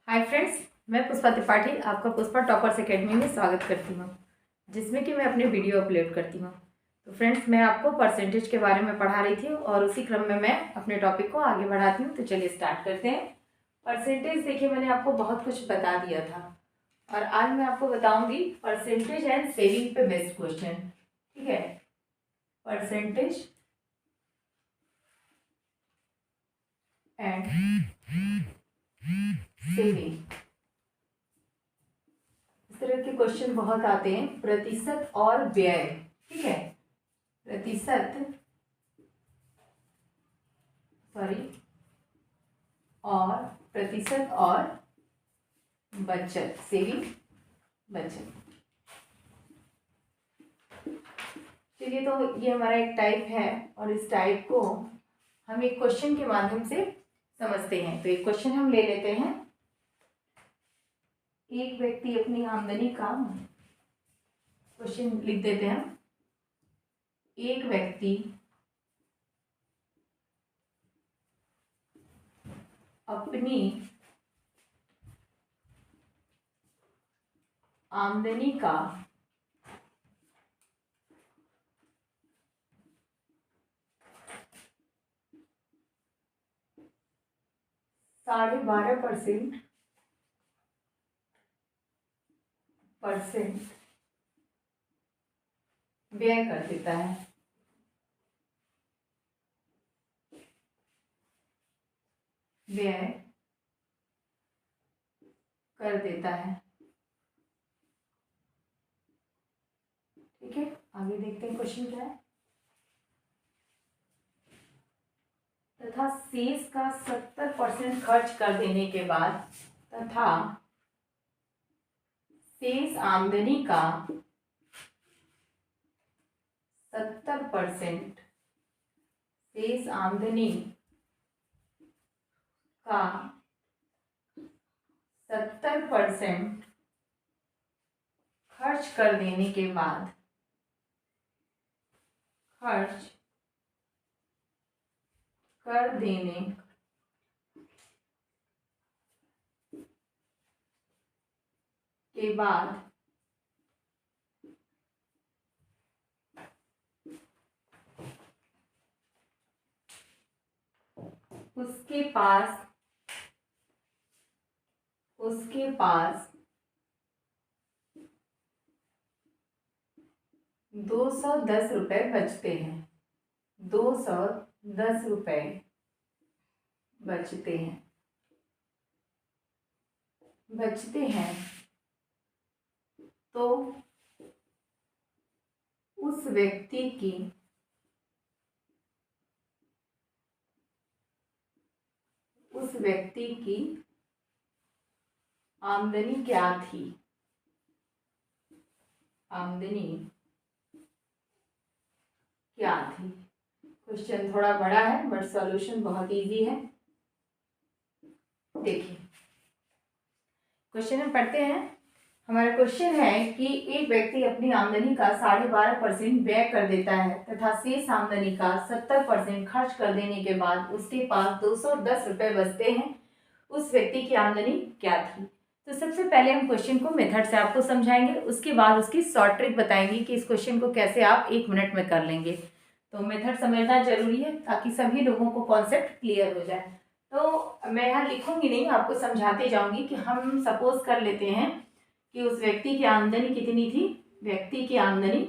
Hi friends, मैं पुष्पा त्रिपाठी आपका Pushpa toppers academy में स्वागत करती हूँ, जिसमें कि मैं अपने वीडियो अपलोड करती हूँ। तो फ्रेंड्स, मैं आपको परसेंटेज के बारे में पढ़ा रही थी और उसी क्रम में मैं अपने टॉपिक को आगे बढ़ाती हूँ। तो चलिए स्टार्ट करते हैं। परसेंटेज देखिए, मैंने आपको बहुत कुछ बता दिया था और आज मैं आपको बताऊँगी परसेंटेज एंड सेविंग पे बेस्ड क्वेश्चन। ठीक है, परसेंटेज एंड सेविंग, इस तरह के क्वेश्चन बहुत आते हैं। प्रतिशत और व्यय, ठीक है, प्रतिशत और प्रतिशत और बचत, सेविंग बचत। चलिए, तो ये हमारा एक टाइप है और इस टाइप को हम एक क्वेश्चन के माध्यम से समझते हैं। तो एक क्वेश्चन हम ले लेते हैं। एक व्यक्ति अपनी आमदनी का, क्वेश्चन लिख देते हैं। एक व्यक्ति अपनी आमदनी का 12.5% व्यय कर देता है। व्यय कर देता है। ठीक है, आगे देखते हैं क्वेश्चन क्या है। तथा शेष का 70% खर्च कर देने के बाद तथा शेष आमदनी का 70%, शेष आमदनी का 70% खर्च कर देने के बाद, खर्च कर देने के बाद उसके पास 210 रुपए बचते हैं। 210 रुपए बचते हैं। तो उस व्यक्ति की आमदनी क्या थी? आमदनी क्या थी? क्वेश्चन थोड़ा बड़ा है बट सॉल्यूशन बहुत इजी है। देखिए, क्वेश्चन हम पढ़ते हैं। हमारा क्वेश्चन है कि एक व्यक्ति अपनी आमदनी का 12.5% व्यय कर देता है तथा शेष आमदनी का 70% खर्च कर देने के बाद उसके पास 210 रुपए बचते हैं। उस व्यक्ति की आमदनी क्या थी? तो सबसे पहले हम क्वेश्चन को मेथड से आपको समझाएंगे, उसके बाद उसकी शॉर्ट ट्रिक बताएंगे कि इस क्वेश्चन को कैसे आप 1 मिनट में कर लेंगे। तो मेथड समझना जरूरी है ताकि सभी लोगों को कॉन्सेप्ट क्लियर हो जाए। तो मैं यहाँ लिखूंगी नहीं, आपको समझाते जाऊंगी कि हम सपोज कर लेते हैं कि उस व्यक्ति की आमदनी कितनी थी। व्यक्ति की आमदनी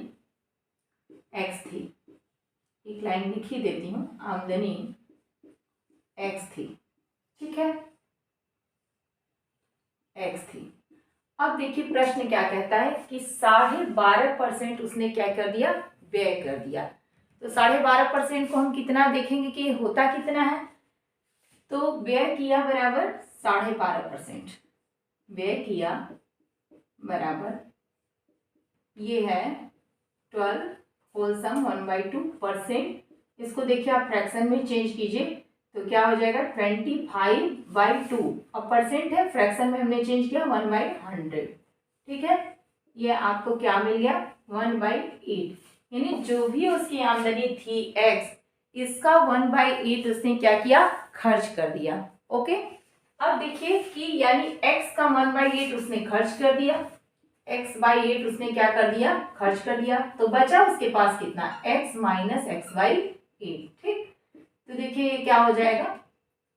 x थी। एक लाइन लिख ही देती हूँ, आमदनी x थी। ठीक है, x थी। अब देखिए प्रश्न क्या कहता है कि 12.5% उसने क्या कर दिया? व्यय कर दिया। तो 12.5% को हम कितना देखेंगे कि होता कितना है। तो व्यय किया बराबर 12.5%, व्यय किया बराबर ये है 12 होल सम 1/2%। इसको देखिए आप फ्रैक्शन में चेंज कीजिए तो क्या हो जाएगा 25/2। अब परसेंट है, फ्रैक्शन में हमने चेंज किया 1/100। ठीक है, ये आपको क्या मिल गया 1/8। यानी जो भी उसकी आमदनी थी x, इसका 1/8 उसने क्या किया? खर्च कर दिया। ओके, अब देखिए कि यानी x का 1/8 उसने खर्च कर दिया, x/8 उसने क्या कर दिया, खर्च कर दिया, तो बचा उसके पास कितना, x माइनस x/8। ठीक, तो देखिए ये क्या हो जाएगा,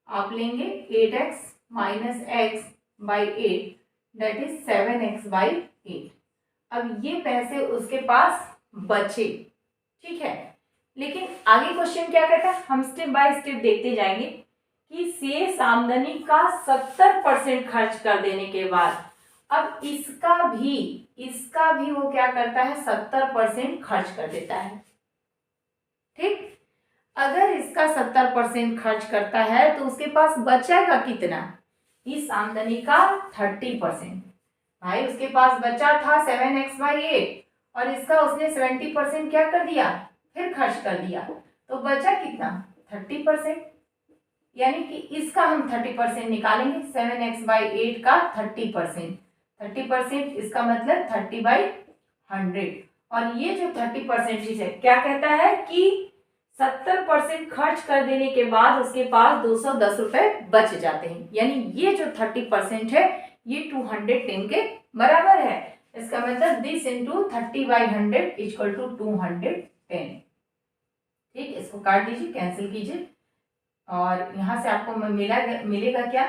आप लेंगे 8x minus x/8 that is 7x/8। अब ये पैसे उसके पास बचे, ठीक है। लेकिन आगे क्वेश्चन क्या कहता है, हम स्टेप बाय स्टेप देखते जाएंगे कि शेष आमदनी का 70% खर्च कर देने के बाद अब इसका भी वो क्या करता है, 70% खर्च कर देता है। ठीक, अगर इसका 70% खर्च करता है तो उसके पास बचेगा कितना, इस आमदनी का 30%। भाई उसके पास बचा था 7x/8 और इसका उसने 70% क्या कर दिया, फिर खर्च कर दिया, तो बचा कितना, 30%। यानी कि इसका हम 30% निकालेंगे, 7x/8 का 30%, 30% इसका मतलब 30/100। और ये जो 30% है क्या कहता है कि 70% खर्च कर देने के बाद उसके पास 210 रुपए बच जाते हैं। यानी ये जो 30% है ये 210 के बराबर है। इसका मतलब दिस इंटू 30/100 इक्वल टू 210। ठीक, इसको काट दीजिए, कैंसिल कीजिए और यहां से आपको मिलेगा क्या,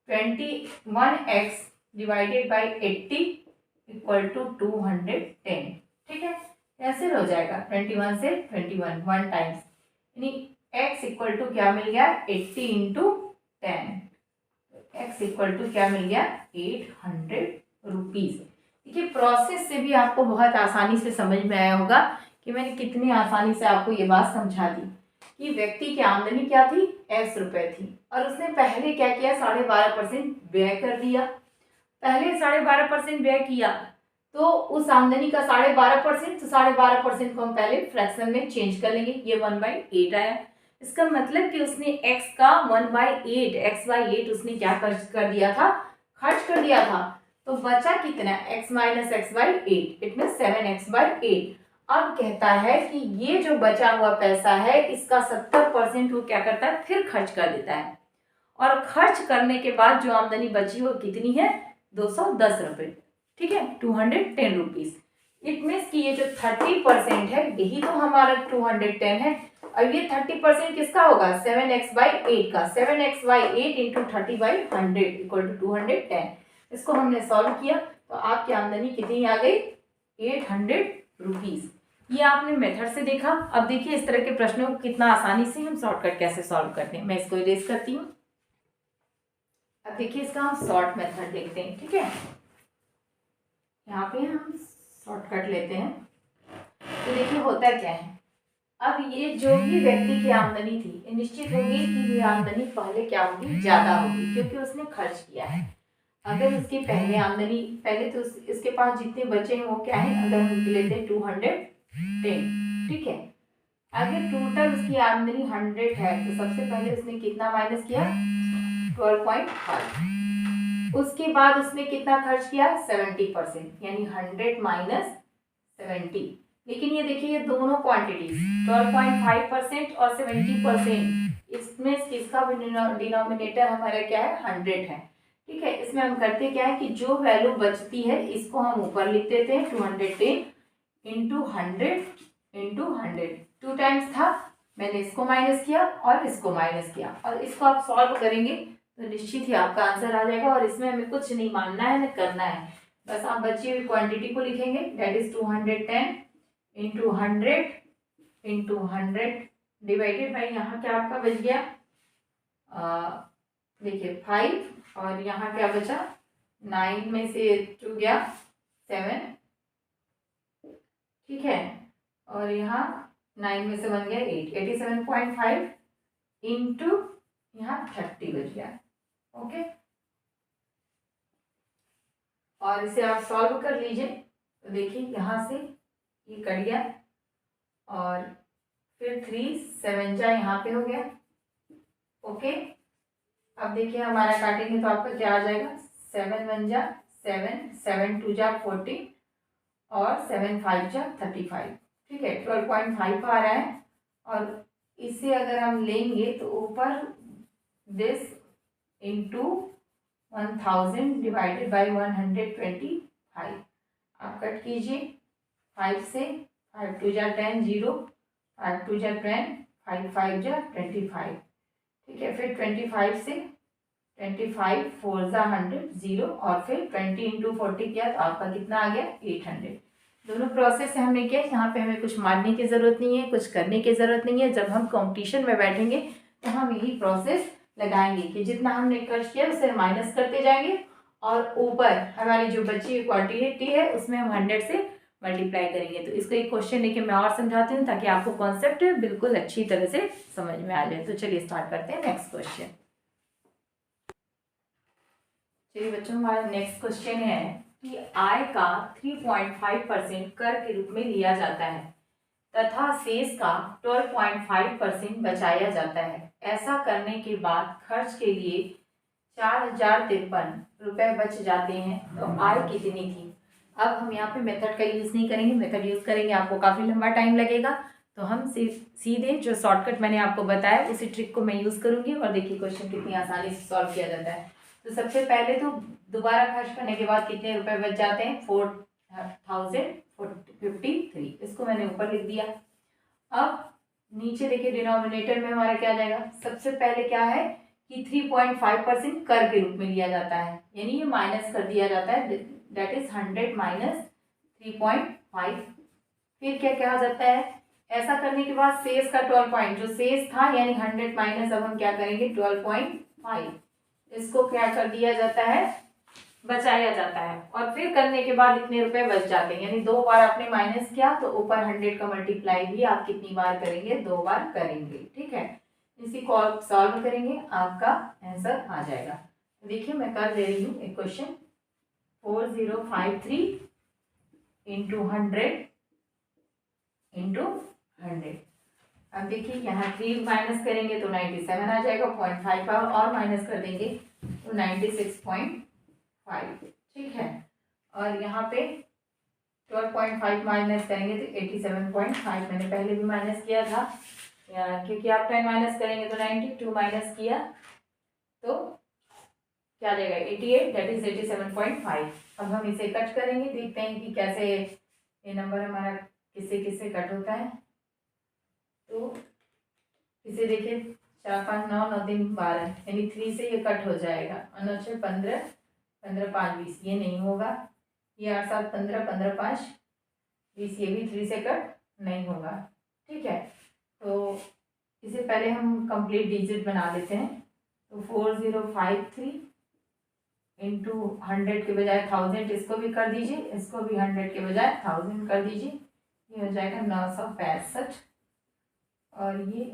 21x divided by 80 equal to 210। ठीक है, कैंसिल हो जाएगा, 21 से 21 1 टाइम्स, यानी x इक्वल टू क्या मिल गया, 80 इंटू 10, x इक्वल टू क्या मिल गया, 800 रुपीज। देखिए प्रोसेस से भी आपको बहुत आसानी से समझ में आया होगा कि मैंने कितनी आसानी से आपको ये बात समझा दी कि व्यक्ति की आमदनी क्या थी, x रुपए थी और उसने पहले क्या किया, 12.5% व्यय कर दिया। पहले 12.5% व्यय किया तो उस आमदनी का 12.5%, तो 12.5% को हम पहले फ्रैक्शन में चेंज कर लेंगे, ये 1/8 आया। इसका मतलब कि उसने x का 1/8 x/8 उसने क्या कर दिया था, खर्च कर दिया था। तो बचा कितना, x minus x/8 it mean 7x/8। अब कहता है कि ये जो बचा हुआ पैसा है इसका 70% वो क्या करता है, फिर खर्च कर देता है और खर्च करने के बाद जो आमदनी बची वो कितनी है, 210 रुपये। ठीक है, 210 रुपीज। इट मीन्स कि ये जो 30% है यही तो हमारा 210 है। अब ये 30% किसका होगा, 7x/8 का, 7x/8 इंटू 30/100 इक्वल टू 210। इसको हमने सॉल्व किया तो आपकी आमदनी कितनी आ गई, 800 रुपीज। ये आपने मेथड से देखा। अब देखिए इस तरह के प्रश्नों को कितना आसानी से हम शॉर्टकट कैसे सॉल्व करते हैं। मैं इसको इरेज करती हूँ। अब देखिए इसका हम शॉर्ट मेथड देखते हैं। ठीक है, यहाँ पे हम शॉर्टकट लेते हैं। तो देखिए होता क्या है, अब ये जो भी व्यक्ति की आमदनी थी निश्चित होगी कि ये आमदनी पहले क्या होगी, ज्यादा होगी क्योंकि उसने खर्च किया है। अगर उसकी पहले आमदनी, पहले तो इसके पास जितने बचे हैं वो क्या है, अगर हम लेते हैं 210। ठीक है, अगर टोटल उसकी आमदनी 100 है तो सबसे पहले उसने कितना माइनस किया, 12.5। उसके बाद उसने कितना खर्च किया, 70%, यानी 100 माइनस 70। लेकिन ये देखिए ये दोनों क्वांटिटीज 12.5% और 70%, इसमें किसका डिनोमिनेटर हमारा क्या है, 100 है। ठीक है, इसमें हम करते क्या है कि जो वैल्यू बचती है इसको हम ऊपर लिख देते हैं, 210 इंटू 100 इंटू 100, 2 टाइम्स था, मैंने इसको माइनस किया और इसको माइनस किया और इसको आप सॉल्व करेंगे तो निश्चित ही आपका आंसर आ जाएगा। और इसमें हमें कुछ नहीं मानना है न करना है, बस आप बची हुई क्वांटिटी को लिखेंगे, that is 210 into 100 into 100 divided by, यहाँ क्या आपका बच गया, देखिए 5 और यहाँ क्या बचा, 9 में से 2 गया 7। ठीक है, और यहाँ 9 में से 1 गया 8, 87.5 इंटू यहाँ 30 बच गया। ओके, और इसे आप सॉल्व कर लीजिए तो देखिए यहाँ से ये कट गया और फिर 3 7 जा यहाँ पे हो गया। ओके, अब देखिए हमारा काटेंगे तो आपका क्या आ जाएगा, 7 1 जा 7, 7 2 जा 40 और 7 5 जा 35। ठीक है, 12.5 आ रहा है और इसे अगर हम लेंगे तो ऊपर दिस इंटू 1000 डिवाइडेड बाई 125। आप कट कीजिए 5 से, 5 2 जा 10 0, 5 2 जा 10, 5 5 जा 25। ठीक है, फिर 25 से 25 4 जा 100 0, और फिर 20 इंटू 40 किया तो आपका कितना आ गया 800। दोनों प्रोसेस से हमने किया। यहाँ पे हमें कुछ मानने की ज़रूरत नहीं है, कुछ करने की ज़रूरत नहीं है। जब हम कंपटीशन में बैठेंगे तो हम यही प्रोसेस लगाएंगे कि जितना हमने खर्च किया उसे माइनस करते जाएंगे, और ऊपर हमारी जो बची हुई क्वांटिटी है उसमें हम 100 से मल्टीप्लाई करेंगे। तो इसको एक क्वेश्चन लेके मैं और समझाती हूँ ताकि आपको कॉन्सेप्ट बिल्कुल अच्छी तरह से समझ में आ जाए। तो चलिए स्टार्ट करते हैं नेक्स्ट क्वेश्चन। चलिए बच्चों, हमारा नेक्स्ट क्वेश्चन है कि आय का 3.5% कर के रूप में लिया जाता है तथा शेष का 12.5% बचाया जाता है। ऐसा करने के बाद खर्च के लिए 4053 रुपये बच जाते हैं, तो आय कितनी थी? अब हम यहाँ पे मेथड का यूज़ नहीं करेंगे, मेथड यूज़ करेंगे आपको काफ़ी लंबा टाइम लगेगा। तो हम सीधे जो शॉर्टकट मैंने आपको बताया उसी ट्रिक को मैं यूज़ करूँगी, और देखिए क्वेश्चन कितनी आसानी से सॉल्व किया जाता है। तो सबसे पहले तो दोबारा खर्च करने के बाद कितने रुपए बच जाते हैं, 4053। इसको मैंने ऊपर लिख दिया। अब नीचे देखिए डिनोमिनेटर में हमारा क्या जाएगा, सबसे पहले क्या है कि 3.5% कर के रूप में लिया जाता है, यानी ये माइनस कर दिया जाता है, दैट इज 100 माइनस 3.5। फिर क्या कहा जाता है, ऐसा करने के बाद शेष का 12 जो शेष था यानी 100 माइनस, अब हम क्या करेंगे 12.5, इसको क्या कर दिया जाता है, बचाया जाता है। और फिर करने के बाद इतने रुपए बच जाते हैं, यानी 2 बार आपने माइनस किया तो ऊपर 100 का मल्टीप्लाई भी आप कितनी बार करेंगे, 2 बार करेंगे। ठीक है, इसी को आप सॉल्व करेंगे, आपका आंसर आ जाएगा। तो देखिए मैं कर दे रही हूँ एक क्वेश्चन, 4053 इंटू 100 इंटू 100। अब देखिए यहाँ 3 माइनस करेंगे तो 97 आ जाएगा, 0.5 और माइनस कर देंगे तो 96.5। ठीक है, और यहाँ पे 12.5 माइनस करेंगे तो 87.5, मैंने पहले भी माइनस किया था, क्योंकि आप 10 माइनस करेंगे तो 92 माइनस किया तो क्या आ जाएगा 88, दैट इज 87.5। अब हम इसे कट करेंगे, देखते हैं कि कैसे ये नंबर हमारा किससे किससे कट होता है। तो इसे देखिए 4 5 9 9 3 12, यानी 3 से ये कट हो जाएगा, 9 6 15 15 5 20, ये नहीं होगा। ये 8 7 15 15 5 20, ये भी 3 से कट नहीं होगा। ठीक है, तो इसे पहले हम कंप्लीट डिजिट बना लेते हैं। तो 4053 इंटू 100 के बजाय 1000, इसको भी कर दीजिए, इसको भी 100 के बजाय 1000 कर दीजिए, ये हो जाएगा 965। और ये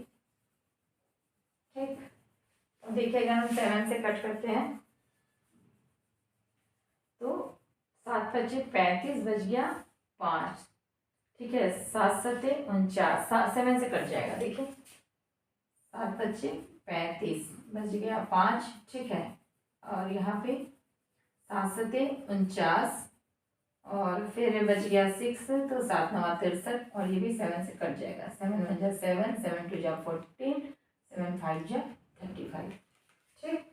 ठीक, अब देखिएगा हम 7 से कट करते हैं तो 7 5 35 बच गया 5। ठीक है, 7 7 49, 7 से कट जाएगा, देखिए 7 5 35 बच गया 5। ठीक है, और यहाँ पे 7 7 49, और फिर बच गया 6, तो 7 9 63, और ये भी 7 से कट जाएगा, 7 1 जा 7, 7 2 जा 14, 7 5 जा 35। ठीक,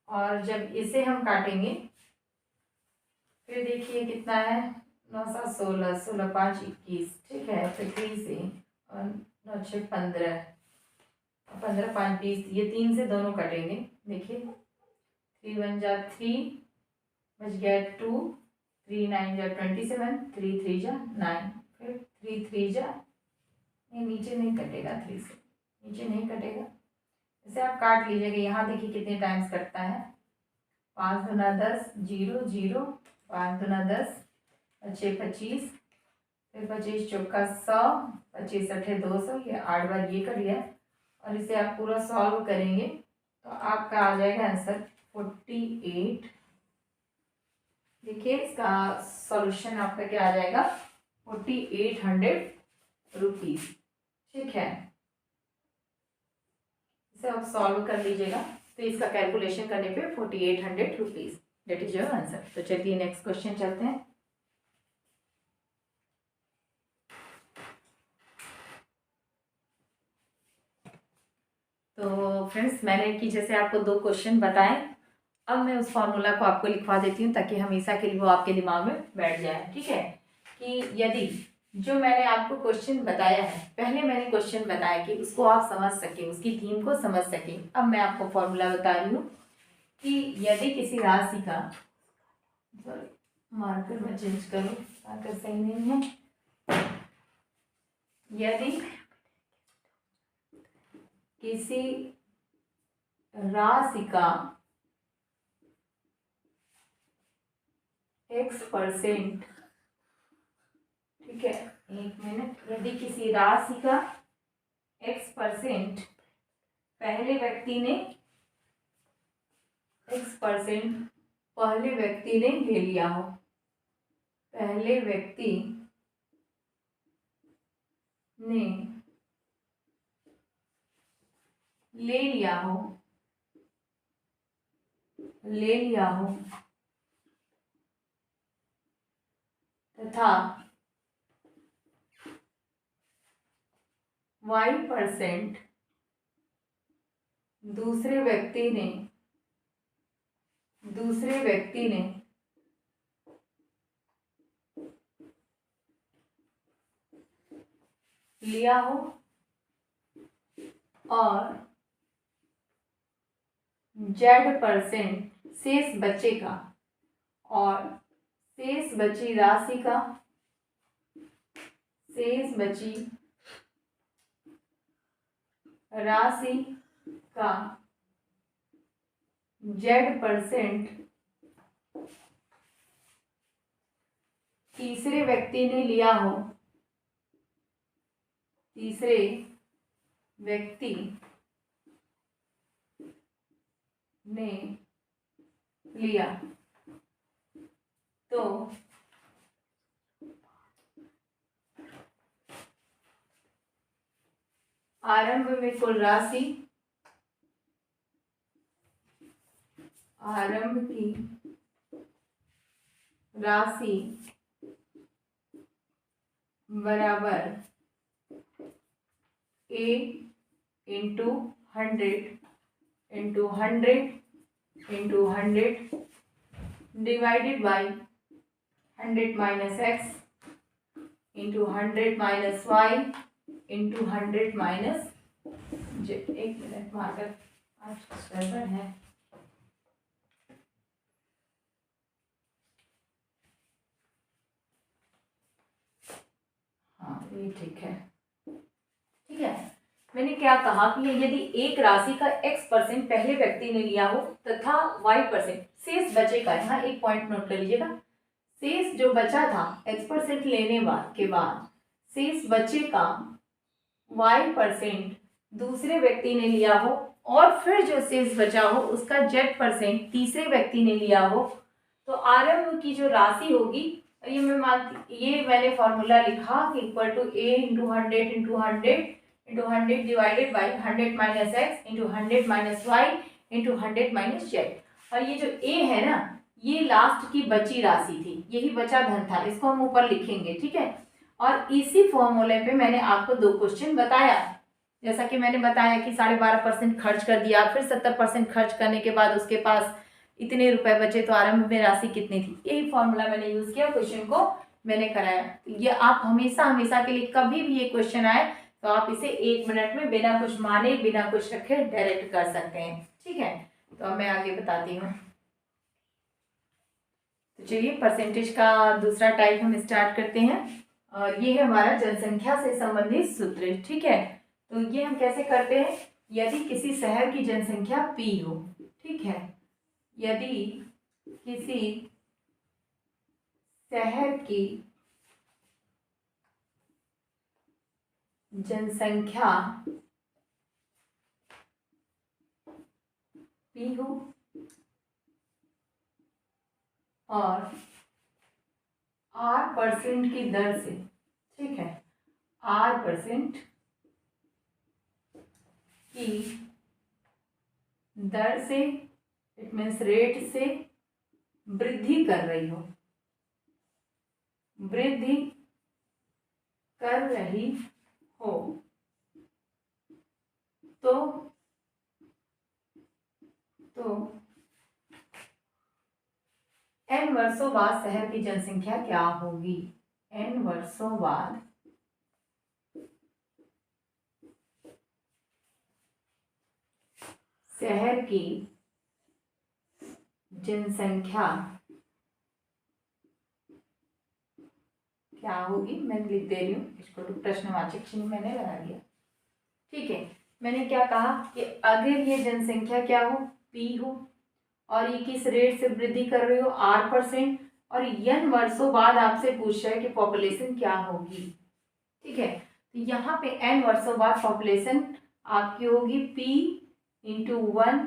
और जब इसे हम काटेंगे फिर देखिए कितना है, 9 7 16, 16 5 21। ठीक है, फिर 3 से, और 9 6 15, 15 5 20, ये 3 से दोनों कटेंगे, देखिए 3 1 जा 3, बच गया 2, 3 9 जा 27, 3 3 जा 9, फिर 3 3 जा, नहीं नीचे नहीं कटेगा, 3 से नीचे नहीं कटेगा, इसे आप काट लीजिएगा। यहाँ देखिए कितने टाइम्स कटता है, 5 दूना 10 0 0, 5 दूना 10, 6 25, फिर 25 चौका 100, 25 अठे 200, ये 8 बार ये कर लिया। और इसे आप पूरा सॉल्व करेंगे तो आपका आ जाएगा आंसर 48। देखिए इसका सॉल्यूशन आपका क्या आ जाएगा, 4800 रुपीज। ठीक है, इसे आप सॉल्व कर लीजिएगा, तो इसका कैलकुलेशन करने पे 4800 rupees, that is your answer. तो चलिए नेक्स्ट क्वेश्चन चलते हैं। तो फ्रेंड्स, मैंने कि जैसे आपको 2 क्वेश्चन बताए, अब मैं उस फॉर्मूला को आपको लिखवा देती हूँ ताकि हमेशा के लिए वो आपके दिमाग में बैठ जाए। ठीक है, कि यदि जो मैंने आपको क्वेश्चन बताया है, पहले मैंने क्वेश्चन बताया कि उसको आप समझ सकें, उसकी थीम को समझ सकें। अब मैं आपको फॉर्मूला बता रही हूँ कि यदि किसी राशि का, मार्कर मैं चेंज करूँ, मार्कर सही नहीं है। यदि किसी राशि का x%, ठीक है, एक मिनट, यदि किसी राशि का x% पहले व्यक्ति ने ले लिया हो, पहले व्यक्ति ने ले लिया हो तथा y% दूसरे व्यक्ति ने लिया हो और z% शेष बचेगा, और शेष बची राशि का z% तीसरे व्यक्ति ने लिया हो, तीसरे व्यक्ति ने लिया, तो आरंभ में कुल राशि, आरंभ की राशि बराबर A into 100 divided by 100 minus x into 100 minus y into 100 minus z। एक मिनट, मार्कर आज गड़बड़ है। हाँ, ये ठीक है। ठीक है, मैंने क्या कहा कि यदि एक राशि का x% पहले व्यक्ति ने लिया हो तथा y% शेष बचेगा, यहाँ एक पॉइंट नोट कर लीजिएगा, शेष जो बचा था x% लेने के बाद शेष बचेगा y% दूसरे व्यक्ति ने लिया हो, और फिर जो शेष बचा हो उसका z% तीसरे व्यक्ति ने लिया हो, तो आरंभ की जो राशि होगी, ये मैंने फॉर्मूला लिखा कि equal to A into 100 divided by 100 minus x into 100 minus y into 100 minus z। और ये जो A है ना, ये लास्ट की बची राशि थी, यही बचा धन था, इसको हम ऊपर लिखेंगे। ठीक है, और इसी फॉर्मूले पे मैंने आपको 2 क्वेश्चन बताया, जैसा कि मैंने बताया कि 12.5% खर्च कर दिया, फिर 70% खर्च करने के बाद उसके पास इतने रुपए बचे, तो आरंभ में राशि कितनी थी। यही फॉर्मूला मैंने यूज किया, क्वेश्चन को मैंने कराया। ये आप हमेशा के लिए कभी भी ये क्वेश्चन आए तो आप इसे 1 मिनट में बिना कुछ माने, बिना कुछ रखे डायरेक्ट कर सकते हैं। ठीक है, तो अब मैं आगे बताती हूँ। तो चलिए, परसेंटेज का दूसरा टाइप हम स्टार्ट करते हैं, और ये है हमारा जनसंख्या से संबंधित सूत्र। ठीक है, तो ये हम कैसे करते हैं, यदि किसी शहर की जनसंख्या P हो, ठीक है, यदि किसी शहर की जनसंख्या P हो और R% की दर से, ठीक है, R% की दर से, इट मीन्स रेट से वृद्धि कर रही हो, वृद्धि कर रही हो, तो तो n वर्षों बाद शहर की जनसंख्या क्या होगी? n वर्षों बाद शहर की जनसंख्या क्या होगी? मैं लिख दे रही हूँ इसको, तो प्रश्नवाचक चिन्ह मैंने लगा दिया। ठीक है, मैंने क्या कहा कि अगर ये जनसंख्या क्या हो, p हो, और ये किस रेट से वृद्धि कर रहे हो, r%, और n वर्षों बाद आपसे पूछ रहा है कि पॉपुलेशन क्या होगी। ठीक है, तो यहाँ पे n वर्षों बाद पॉपुलेशन आपकी होगी p into 1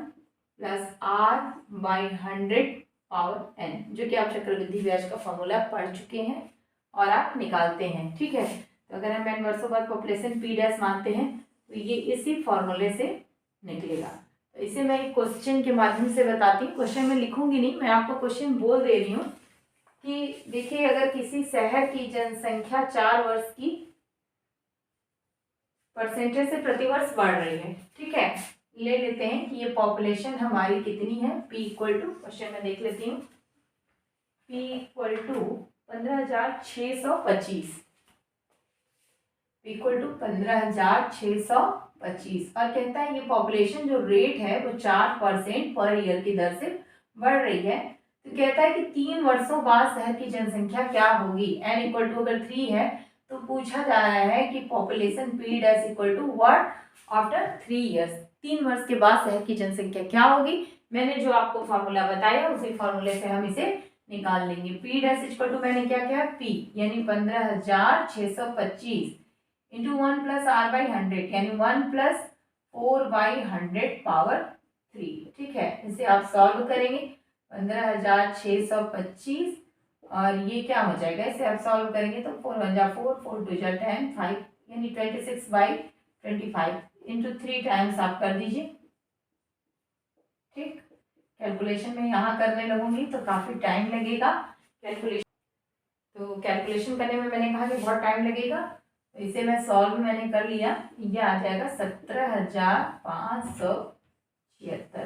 plus r/100 power n, जो कि आप चक्रवृद्धि ब्याज का फॉर्मूला पढ़ चुके हैं और आप निकालते हैं। ठीक है, तो अगर हम n वर्षों बाद पॉपुलेशन p डैश मानते हैं तो ये इसी फॉर्मूले से निकलेगा। तो इसे मैं एक क्वेश्चन के माध्यम से बताती हूँ। क्वेश्चन में लिखूंगी नहीं, मैं आपको क्वेश्चन बोल दे रही हूँ कि देखिए, अगर किसी शहर की जनसंख्या 4 वर्ष की परसेंटेज से प्रतिवर्ष बढ़ रही है, ठीक है, ले लेते हैं कि ये पॉपुलेशन हमारी कितनी है, p इक्वल टू, क्वेश्चन में देख लेती हूँ, p equal to 15,625, equal to 15,625, और कहता है ये पॉपुलेशन जो रेट है वो 4% पर ईयर की दर से बढ़ रही है। तो कहता है कि 3 वर्षों बाद शहर की जनसंख्या क्या होगी, n इक्वल टू अगर 3 है तो पूछा जा रहा है कि population p dash equal to what after 3 years, 3 वर्ष के बाद शहर की जनसंख्या क्या होगी। मैंने जो आपको फार्मूला बताया उसी फार्मूले से हम इसे निकाल लेंगे। p डैश इक्वल टू मैंने क्या किया, p यानी 15,625 इंटू 1 प्लस r/100 यानी 1 प्लस 4/100 पावर 3। ठीक है, इसे आप सॉल्व करेंगे, 15,625 और ये क्या हो जाएगा, इसे आप सॉल्व करेंगे तो 4 1 जा 4, 4 2 जा 10, 5 यानी 26/25 इंटू 3 टाइम्स आप कर दीजिए। ठीक, कैलकुलेशन में यहाँ करने लगूंगी तो काफ़ी टाइम लगेगा कैलकुलेशन, तो कैलकुलेशन करने में मैंने कहा कि बहुत टाइम लगेगा, तो इसे मैं सॉल्व मैंने कर लिया, ये आ जाएगा 17,576।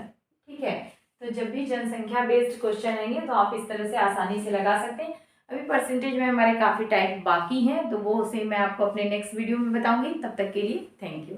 ठीक है, तो जब भी जनसंख्या बेस्ड क्वेश्चन आएंगे तो आप इस तरह से आसानी से लगा सकते हैं। अभी परसेंटेज में हमारे काफ़ी टाइम बाकी हैं, तो वो उसे मैं आपको अपने नेक्स्ट वीडियो में बताऊंगी। तब तक के लिए थैंक यू।